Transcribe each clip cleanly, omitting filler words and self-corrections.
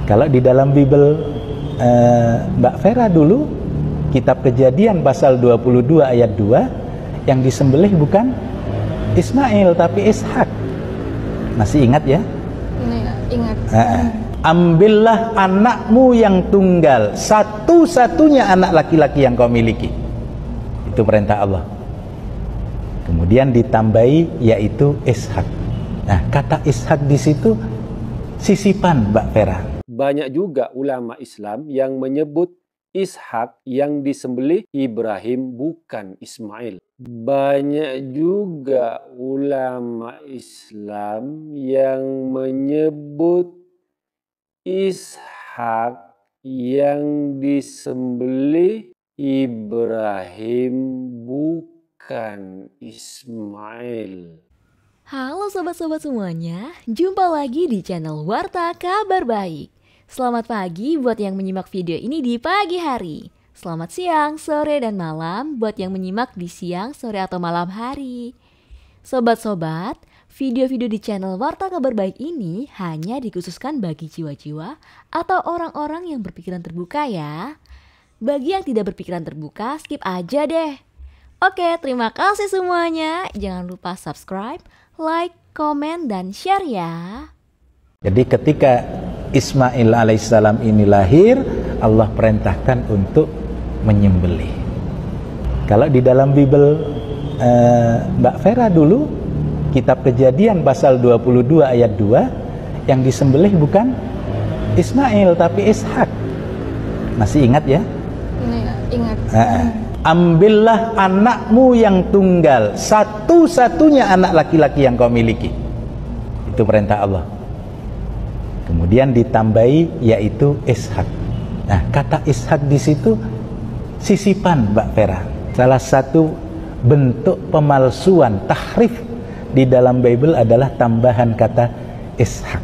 Kalau di dalam Bible Mbak Vera dulu, kitab Kejadian pasal 22 ayat 2, yang disembelih bukan Ismail tapi Ishak. Masih ingat ya? Ingat. Ambillah anakmu yang tunggal, satu-satunya anak laki-laki yang kau miliki. Itu perintah Allah. Kemudian ditambahi yaitu Ishak. Nah, kata Ishak di situ sisipan, Mbak Vera. Banyak juga ulama Islam yang menyebut Ishak yang disembelih Ibrahim bukan Ismail. Banyak juga ulama Islam yang menyebut Ishak yang disembelih Ibrahim bukan Ismail. Halo sobat-sobat semuanya, jumpa lagi di channel Warta Kabar Baik. Selamat pagi buat yang menyimak video ini di pagi hari. Selamat siang, sore, dan malam buat yang menyimak di siang, sore, atau malam hari. Sobat-sobat, video-video di channel Warta Kabar Baik ini hanya dikhususkan bagi jiwa-jiwa atau orang-orang yang berpikiran terbuka ya. Bagi yang tidak berpikiran terbuka, skip aja deh. Oke, terima kasih semuanya. Jangan lupa subscribe, like, komen, dan share ya. Jadi ketika Ismail alaihissalam ini lahir, Allah perintahkan untuk menyembelih. Kalau di dalam Bible Mbak Vera dulu, kitab Kejadian pasal 22 ayat 2, yang disembelih bukan Ismail tapi Ishak. Masih ingat ya? Ingat. Ambillah anakmu yang tunggal, satu-satunya anak laki-laki yang kau miliki. Itu perintah Allah. Kemudian ditambahi yaitu Ishak. Nah, kata Ishak di situ sisipan, Mbak Vera. Salah satu bentuk pemalsuan, tahrif di dalam Bible adalah tambahan kata Ishak.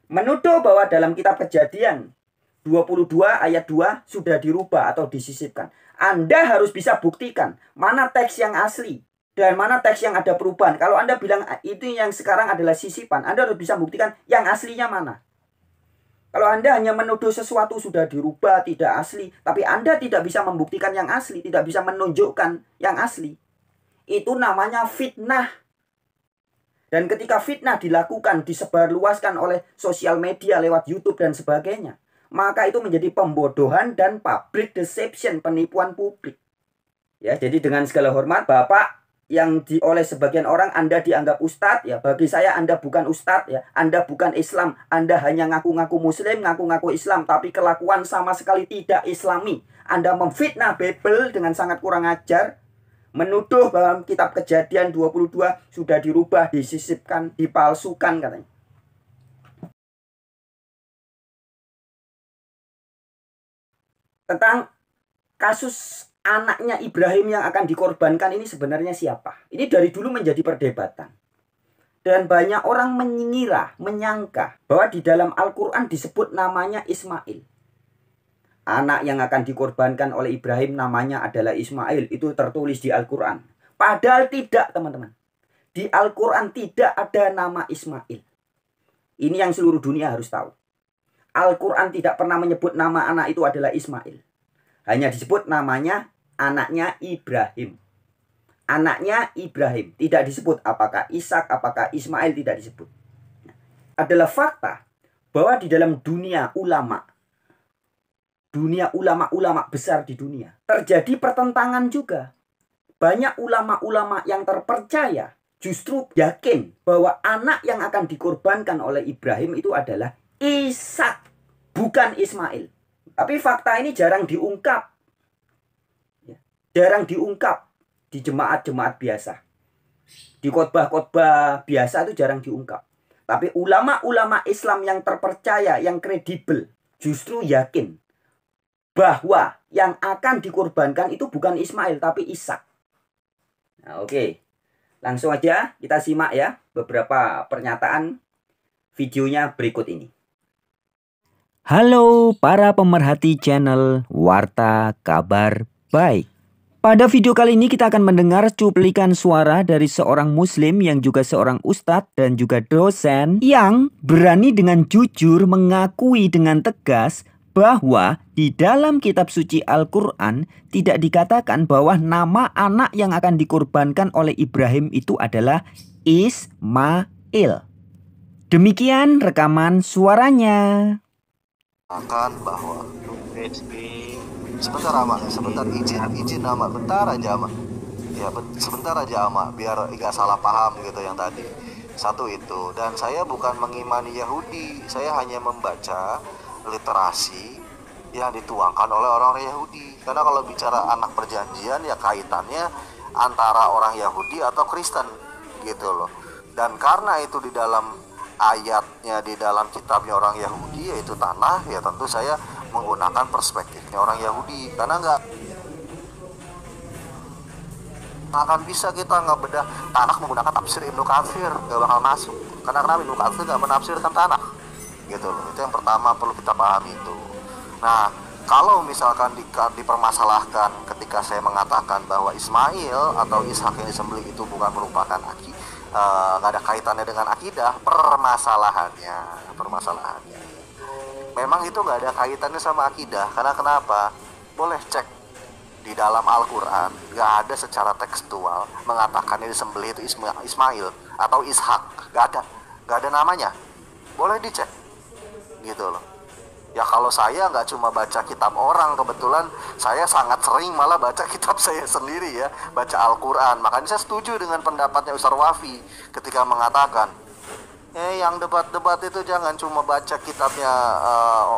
Menuduh bahwa dalam kitab Kejadian 22 ayat 2 sudah dirubah atau disisipkan. Anda harus bisa buktikan mana teks yang asli dan mana teks yang ada perubahan. Kalau Anda bilang itu yang sekarang adalah sisipan, Anda harus bisa buktikan yang aslinya mana. Kalau Anda hanya menuduh sesuatu sudah dirubah, tidak asli, tapi Anda tidak bisa membuktikan yang asli, tidak bisa menunjukkan yang asli, itu namanya fitnah. Dan ketika fitnah dilakukan, disebarluaskan oleh sosial media lewat YouTube dan sebagainya, maka itu menjadi pembodohan dan public deception, penipuan publik. Ya, jadi dengan segala hormat, Bapak yang oleh sebagian orang Anda dianggap ustadz, ya bagi saya Anda bukan ustadz, ya Anda bukan Islam, Anda hanya ngaku-ngaku Muslim, ngaku-ngaku Islam, tapi kelakuan sama sekali tidak Islami. Anda memfitnah Bible dengan sangat kurang ajar, menuduh bahwa kitab Kejadian 22 sudah dirubah, disisipkan, dipalsukan katanya. Tentang kasus anaknya Ibrahim yang akan dikorbankan ini sebenarnya siapa? Ini dari dulu menjadi perdebatan. Dan banyak orang mengira, menyangka bahwa di dalam Al-Quran disebut namanya Ismail. Anak yang akan dikorbankan oleh Ibrahim namanya adalah Ismail. Itu tertulis di Al-Quran. Padahal tidak, teman-teman. Di Al-Quran tidak ada nama Ismail. Ini yang seluruh dunia harus tahu. Al-Quran tidak pernah menyebut nama anak itu adalah Ismail. Hanya disebut namanya anaknya Ibrahim. Anaknya Ibrahim. Tidak disebut apakah Ishak, apakah Ismail, tidak disebut. Adalah fakta bahwa di dalam dunia ulama besar di dunia, terjadi pertentangan juga. Banyak ulama-ulama yang terpercaya justru yakin bahwa anak yang akan dikorbankan oleh Ibrahim itu adalah Ishak, bukan Ismail. Tapi fakta ini jarang diungkap. Jarang diungkap di jemaat-jemaat biasa. Di khotbah-khotbah biasa itu jarang diungkap. Tapi ulama-ulama Islam yang terpercaya, yang kredibel, justru yakin bahwa yang akan dikorbankan itu bukan Ismail, tapi Ishak. Nah, oke. Langsung aja kita simak ya beberapa pernyataan videonya berikut ini. Halo para pemerhati channel Warta Kabar Baik. Pada video kali ini kita akan mendengar cuplikan suara dari seorang muslim yang juga seorang ustadz dan juga dosen yang berani dengan jujur mengakui dengan tegas bahwa di dalam kitab suci Al-Quran tidak dikatakan bahwa nama anak yang akan dikorbankan oleh Ibrahim itu adalah Ismail. Demikian rekaman suaranya. Akan bahwa sebentar Ama, sebentar izin Ama, bentar aja Ama. Ya sebentar aja Ama, biar nggak salah paham gitu yang tadi. Satu itu, dan saya bukan mengimani Yahudi, saya hanya membaca literasi yang dituangkan oleh orang Yahudi. Karena kalau bicara anak perjanjian ya kaitannya antara orang Yahudi atau Kristen gitu loh. Dan karena itu di dalam ayatnya di dalam kitabnya orang Yahudi yaitu tanah, ya tentu saya menggunakan perspektifnya orang Yahudi, karena nggak akan bisa kita ngebedah tanah menggunakan tafsir Ibnu Katsir, nggak bakal masuk. Karena Ibnu Katsir nggak menafsirkan tanah, gitu loh. Itu yang pertama perlu kita pahami itu. Nah, kalau misalkan dipermasalahkan ketika saya mengatakan bahwa Ismail atau Ishak yang disembelih itu bukan merupakan nggak ada kaitannya dengan akidah, permasalahannya memang itu nggak ada kaitannya sama akidah. Karena kenapa? Boleh cek di dalam Al-Quran, nggak ada secara tekstual mengatakan ini disembelih itu Ismail atau Ishak, nggak ada namanya. Boleh dicek gitu loh. Ya kalau saya nggak cuma baca kitab orang, kebetulan saya sangat sering malah baca kitab saya sendiri ya, baca Al-Quran. Makanya saya setuju dengan pendapatnya Ustaz Wafi ketika mengatakan yang debat-debat itu jangan cuma baca kitabnya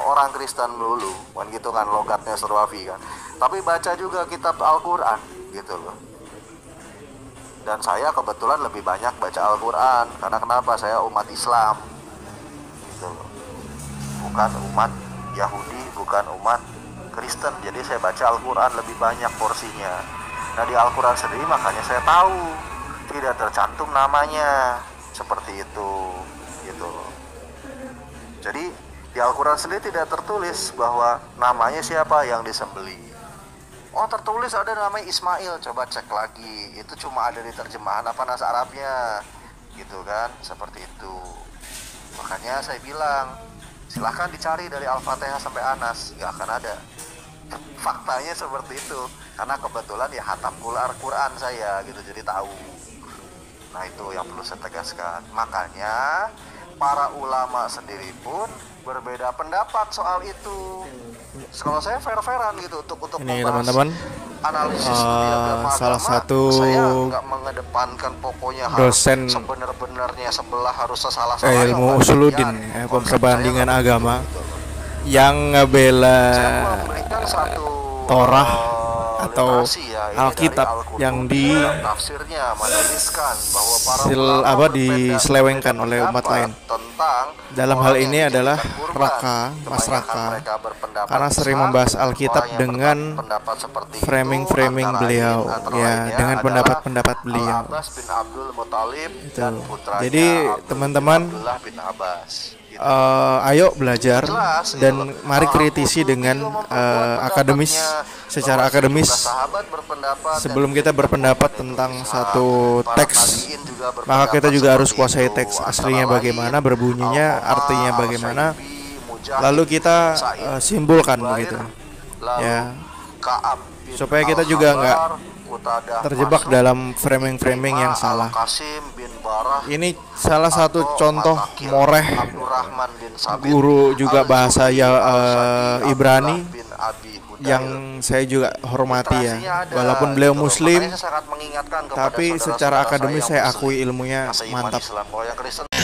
orang Kristen dulu, kan gitu kan logatnya Ustaz Wafi kan. Tapi baca juga kitab Al-Quran gitu loh. Dan saya kebetulan lebih banyak baca Al-Quran karena kenapa? Saya umat Islam gitu loh. Bukan umat Yahudi, bukan umat Kristen. Jadi saya baca Al-Quran lebih banyak porsinya. Nah di Al-Quran sendiri makanya saya tahu tidak tercantum namanya seperti itu gitu loh. Jadi di Al-Quran sendiri tidak tertulis bahwa namanya siapa yang disembelih. Oh tertulis ada namanya Ismail, coba cek lagi. Itu cuma ada di terjemahan apa nas Arabnya gitu kan, seperti itu. Makanya saya bilang silahkan dicari dari Al-Fatihah sampai Anas, nggak akan ada. Faktanya seperti itu. Karena kebetulan ya hatam Al-Quran saya gitu, jadi tahu. Nah itu yang perlu saya tegaskan. Makanya para ulama sendiri pun berbeda pendapat soal itu. Kalau saya fair-fairan gitu untuk ini teman-teman analisis salah satu saya nggak mengedepankan pokoknya dosen sebenar-benarnya sebelah harus salah ilmu usuluddin perbandingan agama yang ngebela Torah atau Alkitab yang diselewengkan oleh umat lain. Dalam hal ini adalah Mas Raka, karena sering membahas Alkitab dengan framing beliau, ya, dengan pendapat beliau. Itu. Jadi teman-teman, ayo belajar dan mari kritisi dengan secara akademis. Sebelum kita berpendapat tentang satu teks, maka kita juga harus kuasai teks aslinya bagaimana, berbunyinya, artinya bagaimana, lalu kita simpulkan begitu, ya, supaya kita juga nggak terjebak dalam framing yang salah. Ini salah satu contoh moreh guru juga bahasa Ibrani yang saya juga hormati ya, walaupun beliau muslim, tapi secara akademis saya akui ilmunya mantap.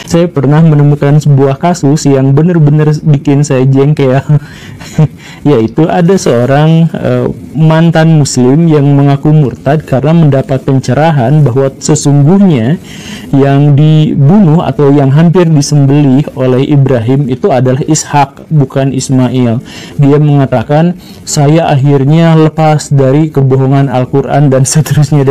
Saya pernah menemukan sebuah kasus yang benar-benar bikin saya jengkel, yaitu ada seorang mantan muslim yang mengaku murtad karena mendapat pencerahan bahwa sesungguhnya yang dibunuh atau yang hampir disembelih oleh Ibrahim itu adalah Ishak, bukan Ismail. Dia mengatakan, saya akhirnya lepas dari kebohongan Al-Quran dan seterusnya.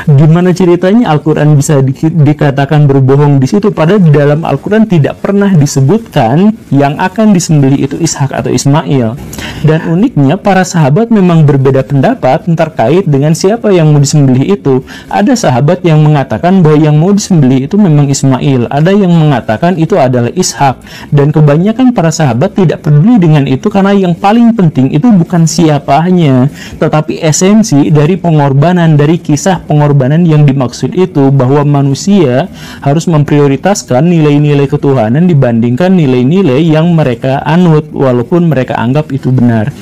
Gimana ceritanya Al-Quran bisa dikatakan berbohong di situ, padahal di dalam Al-Quran tidak pernah disebutkan yang akan disembelih itu Ishak atau Ismail. Dan uniknya para sahabat memang berbeda pendapat terkait dengan siapa yang mau disembelih itu. Ada sahabat yang mengatakan bahwa yang mau disembelih itu memang Ismail, ada yang mengatakan itu adalah Ishak, dan kebanyakan para sahabat tidak peduli dengan itu karena yang paling penting itu bukan siapanya, tetapi esensi dari pengorbanan, dari kisah pengorbanan yang dimaksud itu, bahwa manusia harus memprioritaskan nilai-nilai ketuhanan dibandingkan nilai-nilai yang mereka anut walaupun mereka anggap itu benar.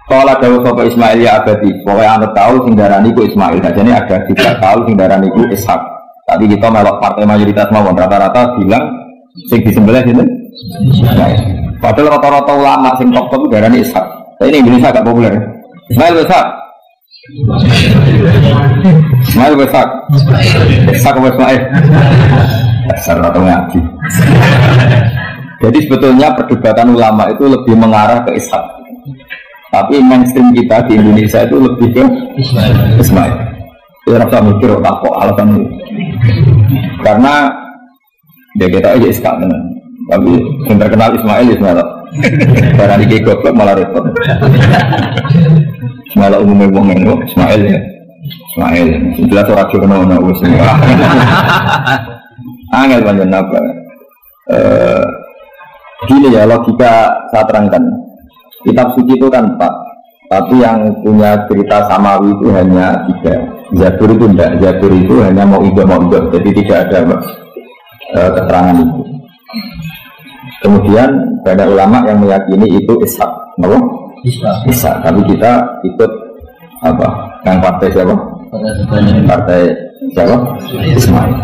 Kala dawuh sapa Ismail ya abadi, pokoknya anut tahu sing darani ku Ismail, jadi ada juga tahu sing darani ku Ishak. Tapi kita melok partai mayoritas mawon rata-rata bilang sing disembelih itu Ismail. Padahal rata-rata ulama sing top-top darani Ishak. Tapi ini Indonesia agak populer. Ismail Ishak. Ismail Ishak. Ishak apa Ismail? Dasar atau ngaji. Jadi sebetulnya perdebatan ulama itu lebih mengarah ke Ishak. Tapi mainstream kita di Indonesia itu lebih ke Ismail. Ya rasa mikir tak kok alasan itu. Karena dia kita aja Ishak kan. Tapi yang terkenal Ismail. Karena di goblok malah repot. Malah umumnya ngomong Ismail ya. Ismail. Jelas orang jurno wis. Angel panjang apa? Gini ya logika saya terangkan. Kitab suci itu kan 4, tapi yang punya cerita samawi itu hanya 3. Zabur itu tidak, Zabur itu hanya mau ibadah, jadi tidak ada keterangan itu. Kemudian banyak ulama yang meyakini itu Ishak, apa? Ishak. Tapi kita ikut apa? Yang partai siapa? Partai siapa? Ismail.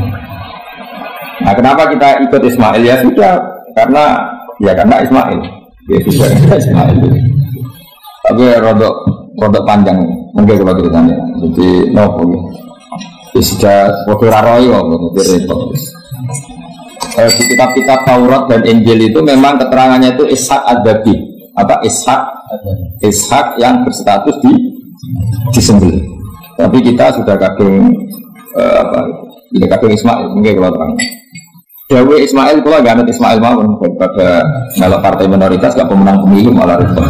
Nah, kenapa kita ikut Ismail? Ya sudah, karena Ismail. Ya sudah Ismail. Tapi rodok panjang mungkin kalau kita tanya. Jadi nopo gitu. Sudah waktu raroi jadi repot. Di kitab-kitab Taurat dan Injil itu memang keterangannya itu Ishak ad-Dabi. Apa Ishak yang berstatus disembelih. Tapi kita sudah kadung kadung Ismail mungkin kalau terang. Dawe Ismail pula gak ada Ismail mawon daripada melok partai minoritas gak pemenang pemilu malah repot.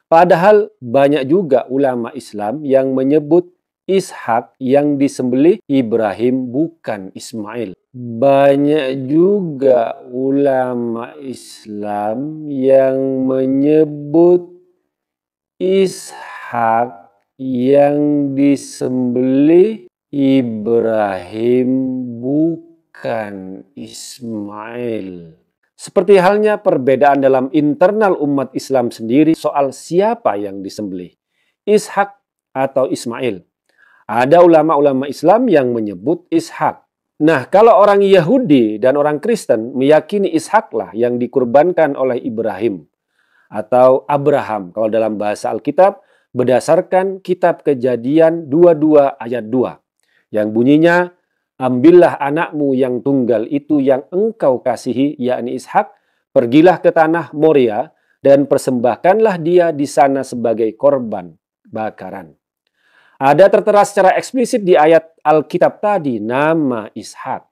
Padahal banyak juga ulama Islam yang menyebut Ishak yang disembelih Ibrahim bukan Ismail. Banyak juga ulama Islam yang menyebut Ishak yang disembelih Ibrahim bukan Ismail. Seperti halnya perbedaan dalam internal umat Islam sendiri soal siapa yang disembelih, Ishak atau Ismail. Ada ulama-ulama Islam yang menyebut Ishak. Nah, kalau orang Yahudi dan orang Kristen meyakini Ishaklah yang dikurbankan oleh Ibrahim atau Abraham kalau dalam bahasa Alkitab berdasarkan kitab Kejadian 22 ayat 2 yang bunyinya, ambillah anakmu yang tunggal itu yang engkau kasihi, yakni Ishak, pergilah ke tanah Moria dan persembahkanlah dia di sana sebagai korban bakaran. Ada tertera secara eksplisit di ayat Alkitab tadi nama Ishak.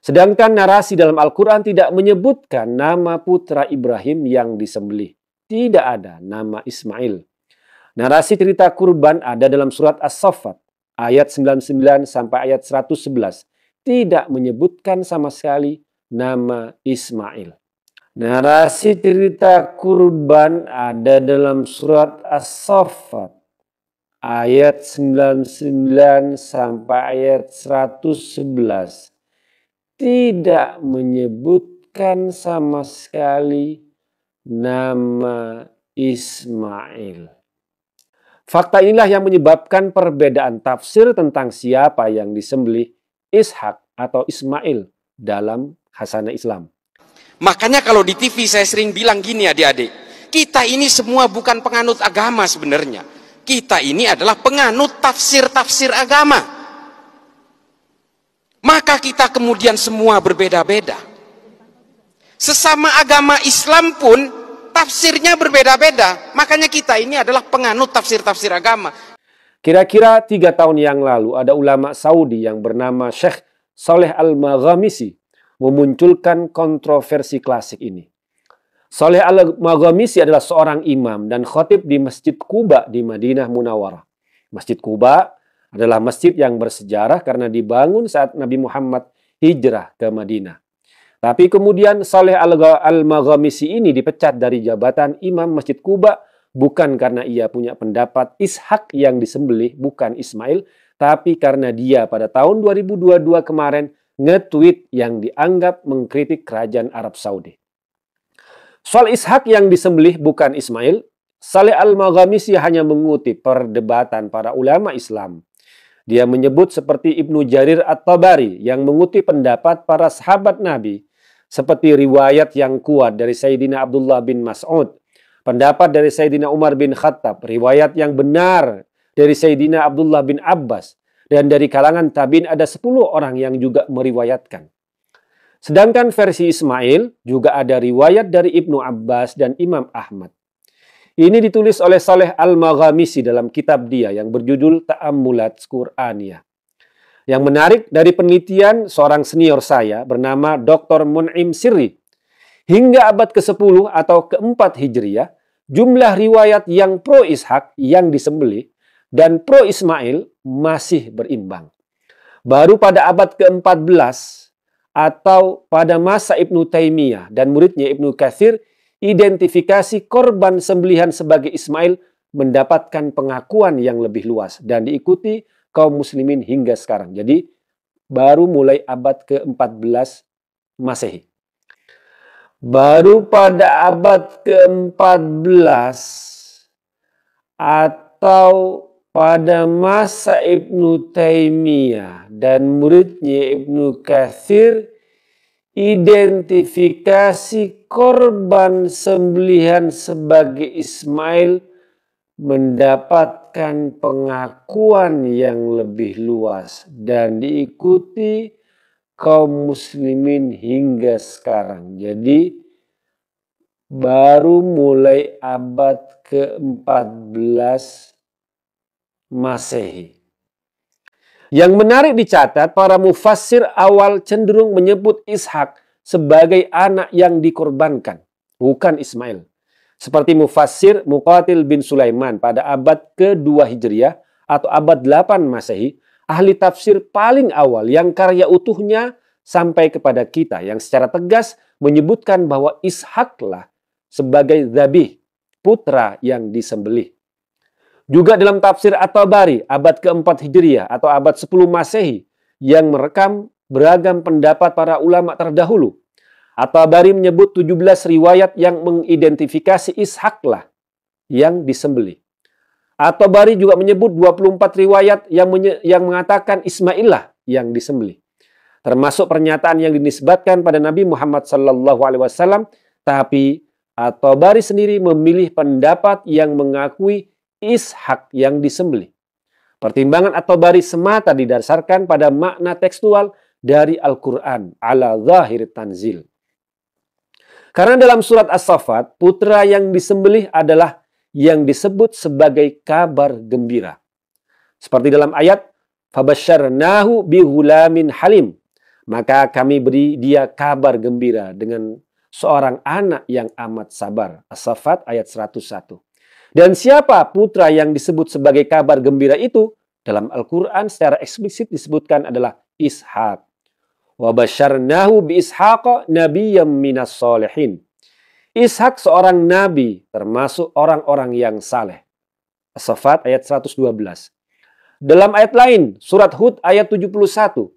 Sedangkan narasi dalam Al-Quran tidak menyebutkan nama putra Ibrahim yang disembelih. Tidak ada nama Ismail. Narasi cerita kurban ada dalam surat As-Saffat ayat 99 sampai ayat 111, tidak menyebutkan sama sekali nama Ismail. Narasi cerita kurban ada dalam surat As-Saffat ayat 99 sampai ayat 111 tidak menyebutkan sama sekali nama Ismail. Fakta inilah yang menyebabkan perbedaan tafsir tentang siapa yang disembelih, Ishak atau Ismail dalam Hasanah Islam. Makanya kalau di TV saya sering bilang gini adik-adik, kita ini semua bukan penganut agama sebenarnya. Kita ini adalah penganut tafsir-tafsir agama. Maka kita kemudian semua berbeda-beda. Sesama agama Islam pun tafsirnya berbeda-beda. Makanya kita ini adalah penganut tafsir-tafsir agama. Kira-kira 3 tahun yang lalu ada ulama Saudi yang bernama Syekh Saleh Al-Maghamisi memunculkan kontroversi klasik ini. Saleh Al-Maghamisi adalah seorang imam dan khatib di Masjid Quba di Madinah Munawwarah. Masjid Quba adalah masjid yang bersejarah karena dibangun saat Nabi Muhammad hijrah ke Madinah. Tapi kemudian Saleh Al-Maghamisi ini dipecat dari jabatan imam Masjid Quba bukan karena ia punya pendapat Ishak yang disembelih bukan Ismail, tapi karena dia pada tahun 2022 kemarin nge-tweet yang dianggap mengkritik kerajaan Arab Saudi. Soal Ishak yang disembelih bukan Ismail, Saleh Al-Maghamisi hanya mengutip perdebatan para ulama Islam. Dia menyebut seperti Ibnu Jarir At-Tabari yang mengutip pendapat para sahabat Nabi, seperti riwayat yang kuat dari Sayyidina Abdullah bin Mas'ud, pendapat dari Sayyidina Umar bin Khattab, riwayat yang benar dari Sayyidina Abdullah bin Abbas, dan dari kalangan tabi'in ada 10 orang yang juga meriwayatkan. Sedangkan versi Ismail juga ada riwayat dari Ibnu Abbas dan Imam Ahmad. Ini ditulis oleh Saleh Al-Maghamisi dalam kitab dia yang berjudul Ta'ammulat Qur'aniyah. Yang menarik dari penelitian seorang senior saya bernama Dr. Mun'im Sirri. Hingga abad ke-10 atau ke-4 Hijriyah, jumlah riwayat yang pro Ishak yang disembelih dan pro Ismail masih berimbang. Baru pada abad ke-14 atau pada masa Ibnu Taimiyah dan muridnya Ibnu Katsir, identifikasi korban sembelihan sebagai Ismail mendapatkan pengakuan yang lebih luas dan diikuti kaum muslimin hingga sekarang. Jadi baru mulai abad ke-14 Masehi. Baru pada abad ke-14 atau pada masa Ibnu Taimiyah dan muridnya Ibnu Katsir, identifikasi korban sembelihan sebagai Ismail mendapatkan pengakuan yang lebih luas dan diikuti kaum muslimin hingga sekarang. Jadi baru mulai abad ke-14 Masehi. Yang menarik dicatat, para mufassir awal cenderung menyebut Ishak sebagai anak yang dikorbankan, bukan Ismail. Seperti mufassir Muqatil bin Sulaiman pada abad ke-2 Hijriah atau abad 8 Masehi, ahli tafsir paling awal yang karya utuhnya sampai kepada kita, yang secara tegas menyebutkan bahwa Ishaklah sebagai zabih, putra yang disembelih. Juga dalam tafsir At-Tabari abad ke-4 Hijriah atau abad 10 Masehi yang merekam beragam pendapat para ulama terdahulu. At-Tabari menyebut 17 riwayat yang mengidentifikasi Ishaklah yang disembelih. At-Tabari juga menyebut 24 riwayat yang mengatakan Ismaillah yang disembelih. Termasuk pernyataan yang dinisbatkan pada Nabi Muhammad SAW, tapi At-Tabari sendiri memilih pendapat yang mengakui Ishak yang disembelih. Pertimbangan At-Tabari semata didasarkan pada makna tekstual dari Al-Quran ala zahir tanzil. Karena dalam surat As-Saffat, putra yang disembelih adalah yang disebut sebagai kabar gembira. Seperti dalam ayat, fabasyarnahu bihulamin halim. Maka kami beri dia kabar gembira dengan seorang anak yang amat sabar. As-Saffat ayat 101. Dan siapa putra yang disebut sebagai kabar gembira itu? Dalam Al-Quran secara eksplisit disebutkan adalah Ishak. Wa basyarnahu bi Ishaqa nabiyyam minas sholihin. Ishak seorang nabi termasuk orang-orang yang saleh. As-Saffat ayat 112. Dalam ayat lain, surat Hud ayat 71.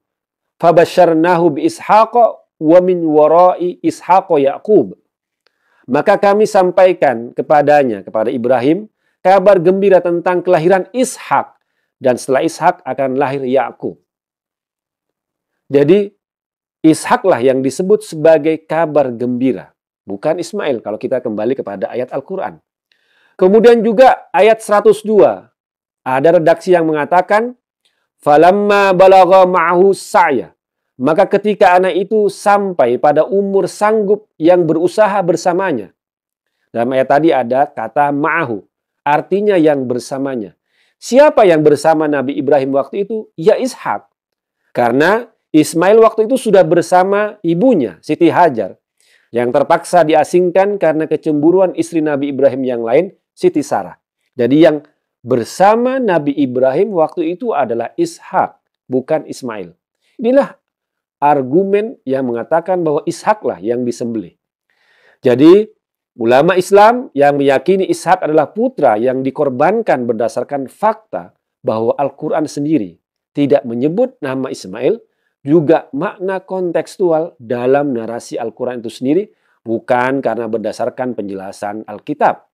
Fabasyarnahu bi Ishaqa wa min wara'i Ishaqa Yaqub. Maka kami sampaikan kepadanya, kepada Ibrahim, kabar gembira tentang kelahiran Ishak. Dan setelah Ishak akan lahir Yakub. Jadi, Ishaklah yang disebut sebagai kabar gembira. Bukan Ismail kalau kita kembali kepada ayat Al-Quran. Kemudian juga ayat 102. Ada redaksi yang mengatakan, falamma balagha ma'ahu sa'ya. Maka ketika anak itu sampai pada umur sanggup yang berusaha bersamanya. Dalam ayat tadi ada kata ma'ahu. Artinya yang bersamanya. Siapa yang bersama Nabi Ibrahim waktu itu? Ya Ishak. Karena Ismail waktu itu sudah bersama ibunya, Siti Hajar. Yang terpaksa diasingkan karena kecemburuan istri Nabi Ibrahim yang lain, Siti Sarah. Jadi yang bersama Nabi Ibrahim waktu itu adalah Ishak, bukan Ismail. Inilah argumen yang mengatakan bahwa Ishaklah yang disembelih. Jadi ulama Islam yang meyakini Ishak adalah putra yang dikorbankan berdasarkan fakta bahwa Al-Quran sendiri tidak menyebut nama Ismail, juga makna kontekstual dalam narasi Al-Quran itu sendiri, bukan karena berdasarkan penjelasan Alkitab.